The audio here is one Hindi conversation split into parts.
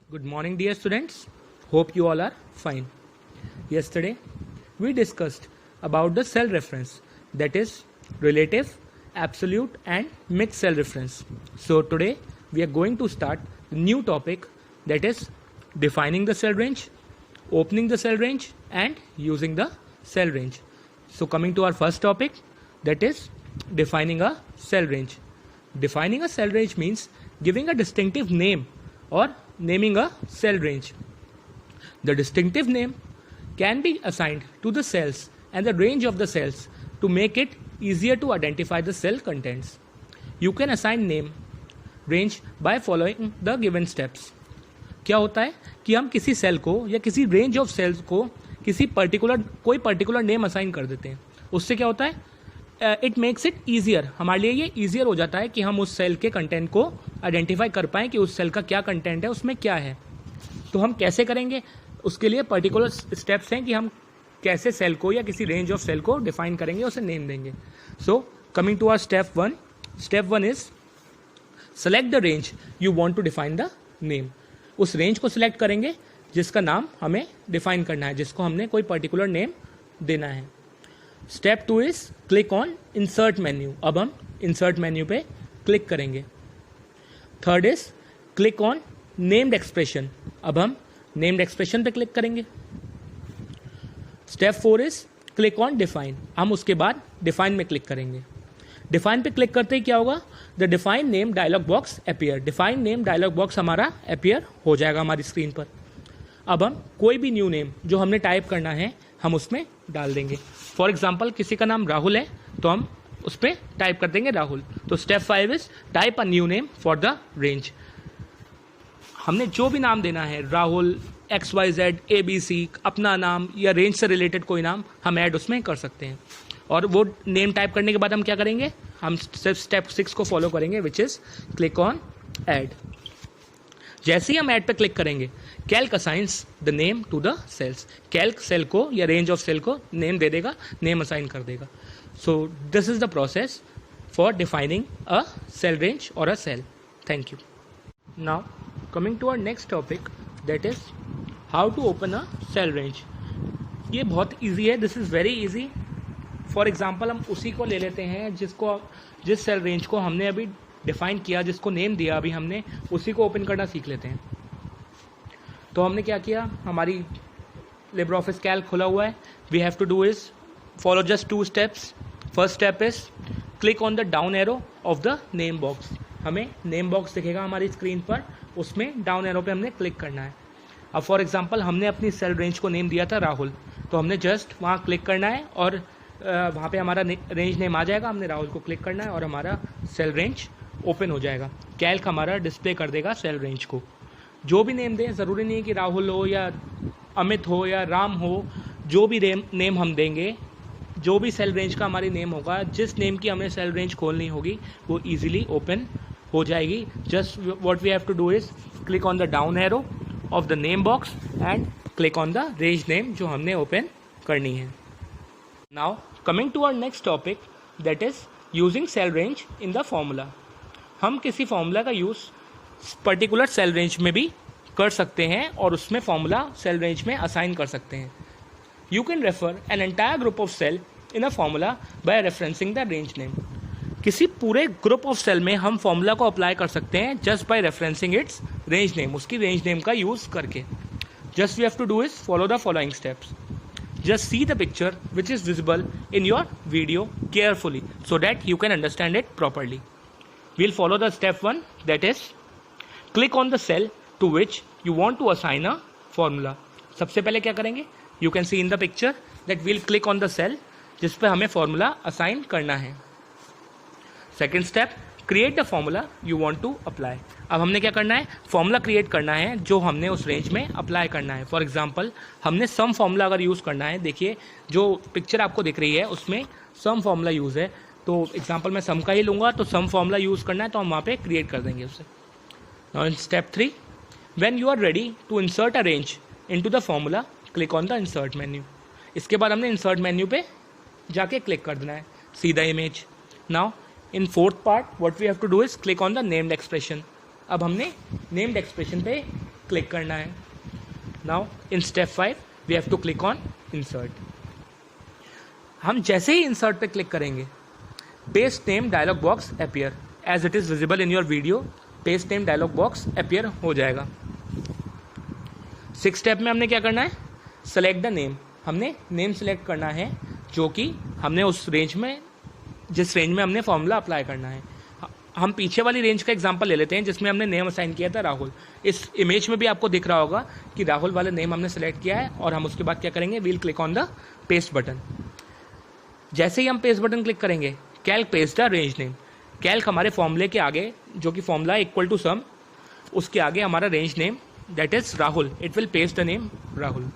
Good morning, dear students. Hope you all are fine. Yesterday, we discussed about the cell reference, that is relative, absolute, and mixed cell reference. So today, we are going to start a new topic, that is defining the cell range, opening the cell range, and using the cell range. So coming to our first topic, that is defining a cell range. Defining a cell range means giving a distinctive name or naming a cell range. The distinctive name can be assigned to the cells and the range of the cells to make it easier to identify the cell contents. You can assign name range by following the given steps. क्या होता है कि हम किसी सेल को या किसी रेंज ऑफ सेल्स को कोई पर्टिकुलर नेम असाइन कर देते हैं. उससे क्या होता है, इट मेक्स इट ईजियर. हमारे लिए ये ईजियर हो जाता है कि हम उस सेल के कंटेंट को आइडेंटिफाई कर पाएँ कि उस सेल का क्या कंटेंट है, उसमें क्या है. तो हम कैसे करेंगे, उसके लिए पर्टिकुलर स्टेप्स हैं कि हम कैसे सेल को या किसी रेंज ऑफ सेल को डिफाइन करेंगे, उसे नेम देंगे. So coming to our step one is select the range you want to define the name. उस रेंज को सिलेक्ट करेंगे जिसका नाम हमें डिफाइन करना है, जिसको हमने कोई पर्टिकुलर नेम देना है. Step two is click on insert menu. अब हम इंसर्ट मेन्यू पे क्लिक करेंगे. Third is click on named expression. अब हम नेम्ड एक्सप्रेशन पे क्लिक करेंगे. Step four is click on define. हम उसके बाद डिफाइन में क्लिक करेंगे. डिफाइन पे क्लिक करते ही क्या होगा, the define name dialog box appear. Define name dialog box हमारा अपीयर हो जाएगा हमारी स्क्रीन पर. अब हम कोई भी न्यू नेम जो हमने टाइप करना है हम उसमें डाल देंगे. फॉर एग्जाम्पल किसी का नाम राहुल है तो हम उस पर टाइप कर देंगे राहुल. तो step 5 is type a new name for the range. हमने जो भी नाम देना है, राहुल, XYZ, ABC, अपना नाम या रेंज से रिलेटेड कोई नाम हम ऐड उसमें कर सकते हैं. और वो नेम टाइप करने के बाद हम क्या करेंगे, हम सिर्फ स्टेप 6 को फॉलो करेंगे, which is click on add. जैसे ही हम ऐड पे क्लिक करेंगे, Calc assigns the name to the cells. Calc cell को या रेंज ऑफ सेल को नेम दे देगा, नेम असाइन कर देगा. So this is the process for defining a cell range और a cell. Thank you. Now coming to our next topic, that is how to open a cell range. ये बहुत ईजी है, this is very easy. For example हम उसी को ले लेते हैं जिस सेल रेंज को हमने अभी डिफाइन किया, जिसको नेम दिया अभी हमने, उसी को ओपन करना सीख लेते हैं. तो हमने क्या किया, हमारी लिब्रे ऑफिस कैल्क खुला हुआ है. We have to do is follow just 2 steps. First step is click on the down arrow of the name box. हमें नेम बॉक्स दिखेगा हमारी स्क्रीन पर, उसमें डाउन एरो पे हमने क्लिक करना है. अब फॉर एग्जांपल हमने अपनी सेल रेंज को नेम दिया था राहुल, तो हमने जस्ट वहाँ क्लिक करना है और वहाँ पे हमारा रेंज नेम आ जाएगा. हमने राहुल को क्लिक करना है और हमारा सेल रेंज ओपन हो जाएगा. कैल्क हमारा डिस्प्ले कर देगा सेल रेंज को. जो भी नेम दें, ज़रूरी नहीं है कि राहुल हो या अमित हो या राम हो, जो भी नेम हम देंगे, जो भी सेल रेंज का हमारी नेम होगा, जिस नेम की हमें सेल रेंज खोलनी होगी वो ईजिली ओपन हो जाएगी. Just what we have to do is click on the down arrow of the name box and click on the range name जो हमने ओपन करनी है. Now coming to our next topic, that is using cell range in the formula. हम किसी फॉर्मूला का यूज़ पर्टिकुलर सेल रेंज में भी कर सकते हैं और उसमें फॉर्मूला सेल रेंज में असाइन कर सकते हैं. You can refer an entire group of cell in a formula by referencing the range name. किसी पूरे ग्रुप ऑफ सेल में हम फॉर्मूला को अप्लाई कर सकते हैं just by referencing its range name, उसकी रेंज नेम का यूज़ करके. Just we have to do is follow the following steps. Just see the picture which is visible in your video carefully so that you can understand it properly. We'll follow the step 1, that is click on the cell to which you want to assign a formula. सबसे पहले क्या करेंगे, you can see in the picture that we'll click on the cell जिस पे हमें formula assign करना है. Second step, create the formula you want to apply. अब हमने क्या करना है, फॉर्मूला क्रिएट करना है जो हमने उस रेंज में अप्लाई करना है. फॉर एग्जांपल हमने सम फॉर्मूला अगर यूज़ करना है, देखिए जो पिक्चर आपको दिख रही है उसमें सम फॉर्मूला यूज़ है. तो एग्जांपल मैं सम का ही लूँगा, तो सम फॉर्मूला यूज़ करना है तो हम वहाँ पे क्रिएट कर देंगे उसे. Now in step 3, when you are ready to insert a range into the formula, click on the insert menu. इसके बाद हमने इंसर्ट मेन्यू पे जाके क्लिक कर देना है, see the image. Now in fourth part what we have to do is click on the named expression. अब हमने नेम्ड एक्सप्रेशन पे क्लिक करना है. Now in step 5 we have to click on insert. हम जैसे ही इंसर्ट पे क्लिक करेंगे, paste name dialog box appear as it is visible in your video. Paste name dialog box appear हो जाएगा. 6 स्टेप में हमने क्या करना है, सेलेक्ट द नेम. हमने नेम सेलेक्ट करना है जो कि हमने उस रेंज में, जिस रेंज में हमने फॉर्मूला अप्लाई करना है. हम पीछे वाली रेंज का एग्जांपल ले लेते हैं जिसमें हमने नेम असाइन किया था राहुल. इस इमेज में भी आपको दिख रहा होगा कि राहुल वाला नेम हमने सेलेक्ट किया है. और हम उसके बाद क्या करेंगे, we'll click on the paste button. जैसे ही हम पेस्ट बटन क्लिक करेंगे, Calc paste the range name. Calc हमारे फॉर्मूले के आगे, जो कि फॉर्मूला इक्वल टू सम, उसके आगे हमारा range name that is Rahul, it will paste the name Rahul.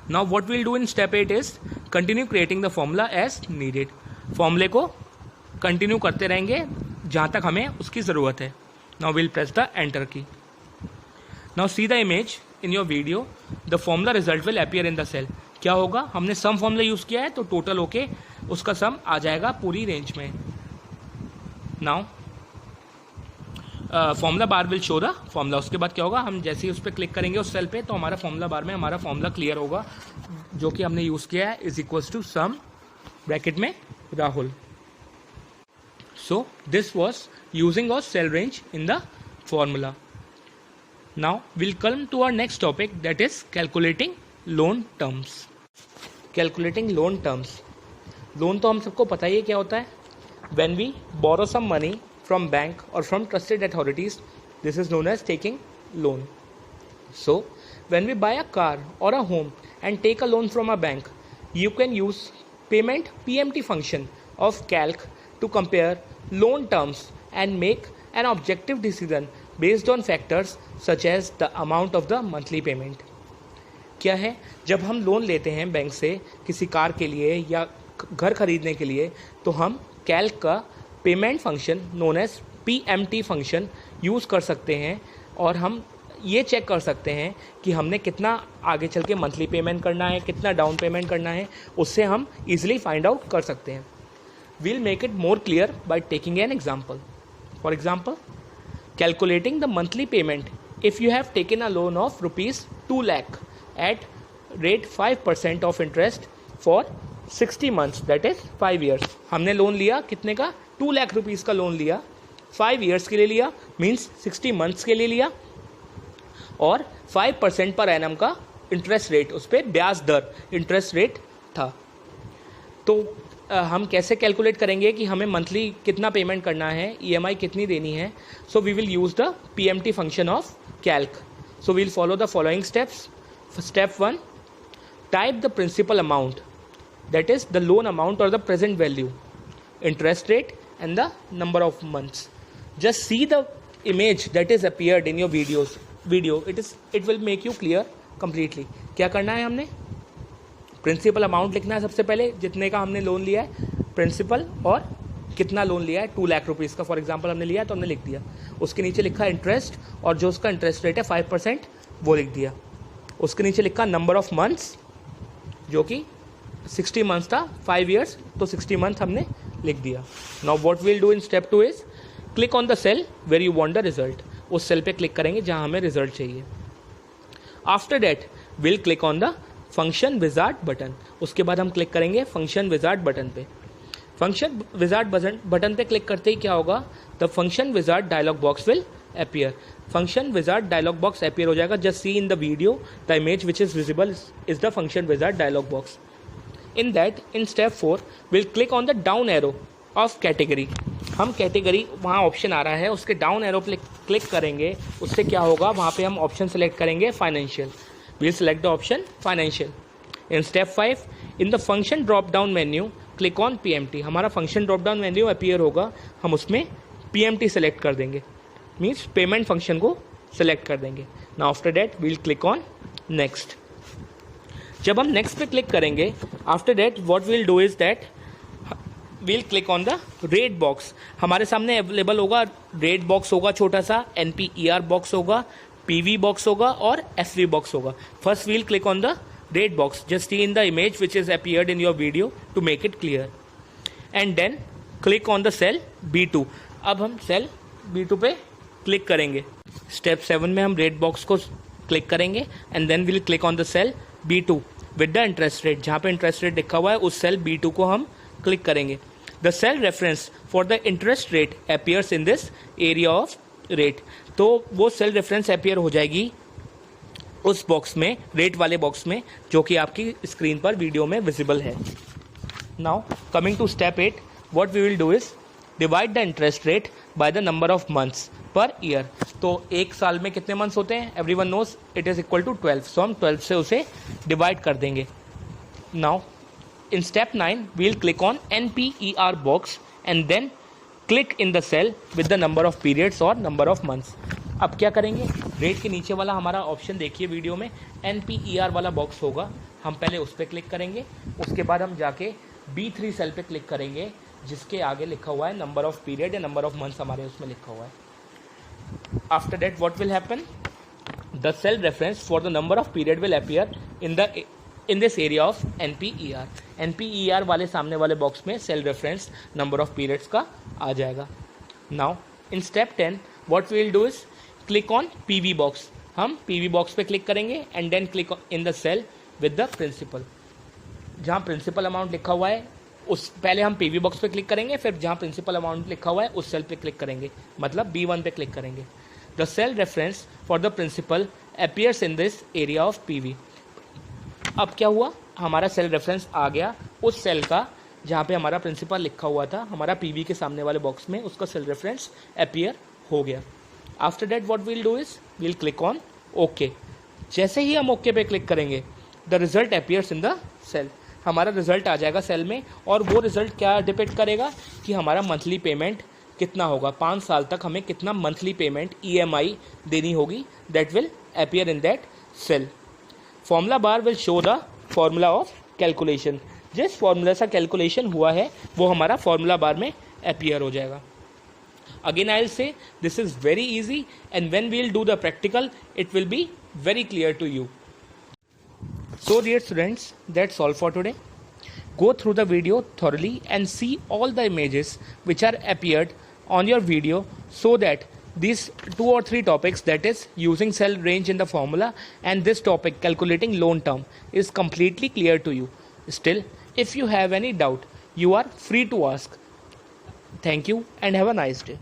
Now what we'll do in step 8 is continue creating the formula as needed. फॉर्मूले को कंटिन्यू करते रहेंगे जहाँ तक हमें उसकी ज़रूरत है. Now we'll press the enter key. Now see the image in your video. The formula result will appear in the cell. क्या होगा, हमने सम फॉर्मूला यूज़ किया है तो टोटल होके उसका सम आ जाएगा पूरी रेंज में. Now formula bar will show the formula. उसके बाद क्या होगा, हम जैसे ही उस पर क्लिक करेंगे उस सेल पे, तो हमारा फॉर्मूला बार में हमारा फॉर्मूला क्लियर होगा जो कि हमने यूज़ किया है, is equals to sum bracket में Rahul. So this was using of cell range in the formula. Now we'll come to our next topic, that is calculating loan terms. Calculating loan terms. Loan तो हम सबको पता ही है क्या होता है. When we borrow some money from bank or from trusted authorities, this is known as taking loan. So when we buy a car or a home and take a loan from a bank, you can use payment PMT function of calc to compare loan terms and make an objective decision based on factors such as the amount of the monthly payment. क्या है, जब हम लोन लेते हैं बैंक से किसी कार के लिए या घर खरीदने के लिए, तो हम कैल्क का payment function known as PMT function use कर सकते हैं और हम ये चेक कर सकते हैं कि हमने कितना आगे चल के मंथली पेमेंट करना है, कितना डाउन पेमेंट करना है. उससे हम ईजिली फाइंड आउट कर सकते हैं. We'll make it more clear by taking an example. For example, calculating the monthly payment. If you have taken a loan of rupees 2 lakh at rate 5% of interest for 60 months, that is 5 years. हमने लोन लिया कितने का, 2 लाख रुपीज़ का लोन लिया, 5 years के लिए लिया, मीन्स 60 months के लिए लिया, और 5% पर एनम का इंटरेस्ट रेट, उस पर ब्याज दर इंटरेस्ट रेट था. तो हम कैसे कैलकुलेट करेंगे कि हमें मंथली कितना पेमेंट करना है, EMI कितनी देनी है. So we will use the PMT function of Calc. So we will follow the following steps. Step 1, type the principal amount, that is the loan amount और the present value, interest rate and the number of months. Just see the image that is appeared in your video. It will make you clear completely. क्या करना है, हमने प्रिंसिपल अमाउंट लिखना है सबसे पहले, जितने का हमने लोन लिया है, प्रिंसिपल और कितना लोन लिया है, 2 लाख रुपीज़ का फॉर एग्जांपल हमने लिया तो हमने लिख दिया. उसके नीचे लिखा इंटरेस्ट और जो उसका इंटरेस्ट रेट है 5% वो लिख दिया. उसके नीचे लिखा नंबर ऑफ मंथ्स जो कि 60 मंथ्स था, 5 years, तो 60 मंथ हमने लिख दिया. Now what we'll do in step 2 is click on the cell where you want the result. उस सेल पे क्लिक करेंगे जहाँ हमें रिजल्ट चाहिए. After that we'll click on the function wizard button. उसके बाद हम क्लिक करेंगे फंक्शन विजार्ड बटन पे. फंक्शन विजार्ड बटन पे क्लिक करते ही क्या होगा, the function wizard dialog box will appear. Function wizard dialog box appear हो जाएगा. Just see in the video the image which is visible is the function wizard dialog box. In that in step 4 we'll click on the down arrow of category. हम कैटेगरी, वहाँ ऑप्शन आ रहा है, उसके डाउन एरो पे क्लिक करेंगे. उससे क्या होगा, वहाँ पे हम ऑप्शन सेलेक्ट करेंगे financial. We'll select the option financial. In step 5, in the function drop down menu, click on PMT. हमारा function drop down menu appear होगा, हम उसमें PMT select कर देंगे, means payment function को select कर देंगे. Now after that we'll click on next. जब हम next पे click करेंगे, after that what we'll do is that we'll click on the rate box. हमारे सामने available होगा rate box होगा छोटा सा, NPER box होगा, PV बॉक्स होगा और FV बॉक्स होगा. First we'll click on the rate box. Just see in the image which is appeared in your video to make it clear. And then click on the cell B2. अब हम सेल B2 पे क्लिक करेंगे। स्टेप 7 में हम रेट बॉक्स को क्लिक करेंगे and then we'll click on the cell B2 with the interest rate. जहाँ पे इंटरेस्ट रेट लिखा हुआ है उस सेल B2 को हम क्लिक करेंगे। The cell reference for the interest rate appears in this area of rate. तो वो सेल रेफरेंस अपीयर हो जाएगी उस बॉक्स में, रेट वाले बॉक्स में, जो कि आपकी स्क्रीन पर वीडियो में विजिबल है। Now coming to step 8, what we will do is divide the interest rate by the number of months per year. तो एक साल में कितने मंथ्स होते हैं? Everyone knows it is equal to 12, so हम 12 से उसे डिवाइड कर देंगे। Now in step 9 we will click on NPER box and then click in the cell with the number of periods और नंबर ऑफ मंथ्स। अब क्या करेंगे, रेट के नीचे वाला हमारा ऑप्शन देखिए वीडियो में, NPER वाला बॉक्स होगा, हम पहले उस पर क्लिक करेंगे। उसके बाद हम जाके B3 सेल पे क्लिक करेंगे जिसके आगे लिखा हुआ है नंबर ऑफ पीरियड या नंबर ऑफ मंथ्स हमारे उसमें लिखा हुआ है। After that what will happen, the cell reference for the number of period will appear in this area of NPER। NPER वाले सामने वाले बॉक्स में cell reference number of periods का आ जाएगा। Now in step 10 what we will do is click on PV box. हम PV बॉक्स पे क्लिक करेंगे and then click in the cell with the principal. जहाँ प्रिंसिपल अमाउंट लिखा हुआ है उस पहले हम PV बॉक्स पे क्लिक करेंगे, फिर जहाँ प्रिंसिपल अमाउंट लिखा हुआ है उस सेल पे क्लिक करेंगे, मतलब B1 पे क्लिक करेंगे। The cell reference for the principal appears in this area of PV। अब क्या हुआ, हमारा सेल रेफरेंस आ गया उस सेल का जहाँ पे हमारा प्रिंसिपल लिखा हुआ था, हमारा PV के सामने वाले बॉक्स में उसका सेल रेफरेंस अपीयर हो गया। After that what we'll do is we'll click on okay. जैसे ही हम ओके पे क्लिक करेंगे the result appears in the cell. हमारा रिजल्ट आ जाएगा सेल में, और वो रिजल्ट क्या डिपेंड करेगा कि हमारा मंथली पेमेंट कितना होगा, 5 साल तक हमें कितना मंथली पेमेंट EMI देनी होगी, that will appear in that cell. Formula bar will show the formula of calculation. जिस फॉर्मूला से कैलकुलेशन हुआ है वो हमारा फॉर्मूला बार में अपीयर हो जाएगा। Again I'll say this is very easy, and when we'll do the practical it will be very clear to you. So dear students, that's all for today. Go through the video thoroughly and see all the images which are appeared on your video, so that these 2 or 3 topics, that is using cell range in the formula and this topic calculating loan term, is completely clear to you. Still, if you have any doubt, you are free to ask. Thank you and have a nice day.